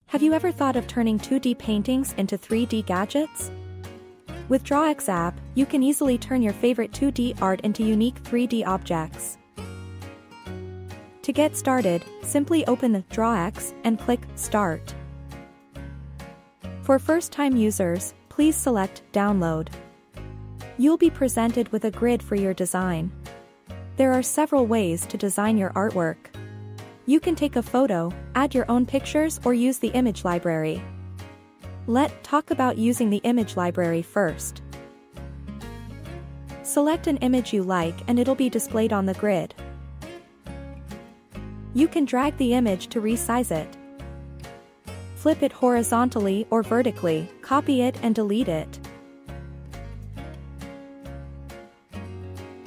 Have you ever thought of turning 2D paintings into 3D gadgets? With DrawX App, you can easily turn your favorite 2D art into unique 3D objects. To get started, simply open the DrawX and click Start. For first-time users, please select Download. You'll be presented with a grid for your design. There are several ways to design your artwork. You can take a photo, add your own pictures, or use the image library. Let's talk about using the image library first. Select an image you like and it'll be displayed on the grid. You can drag the image to resize it. Flip it horizontally or vertically, copy it and delete it.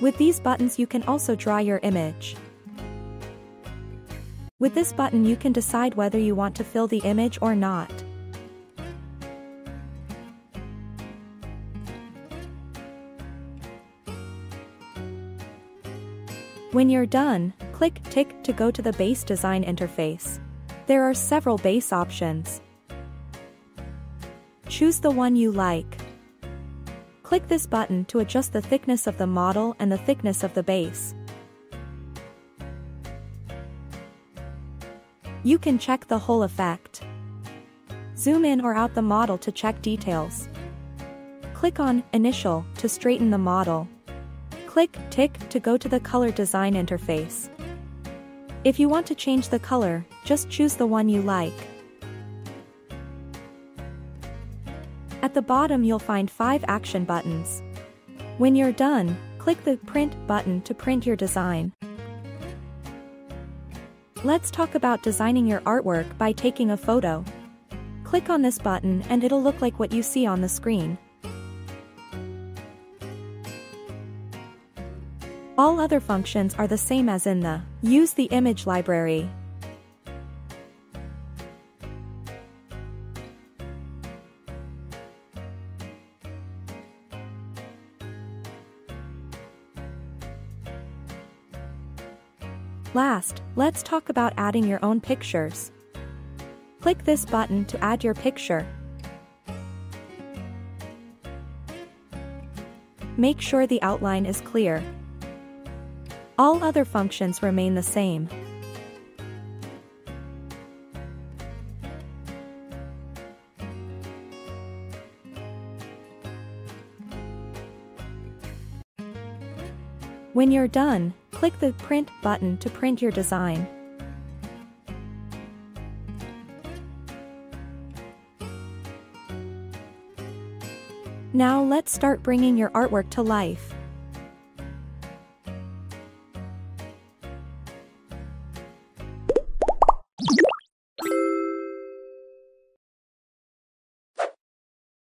With these buttons you can also draw your image. With this button you can decide whether you want to fill the image or not. When you're done, click Tick to go to the base design interface. There are several base options. Choose the one you like. Click this button to adjust the thickness of the model and the thickness of the base. You can check the whole effect. Zoom in or out the model to check details. Click on Initial to straighten the model. Click Tick to go to the color design interface. If you want to change the color, just choose the one you like. At the bottom you'll find 5 action buttons. When you're done, click the Print button to print your design. Let's talk about designing your artwork by taking a photo. Click on this button and it'll look like what you see on the screen. All other functions are the same as in the Use the Image library. Last, let's talk about adding your own pictures. Click this button to add your picture. Make sure the outline is clear. All other functions remain the same. When you're done, click the Print button to print your design. Now let's start bringing your artwork to life.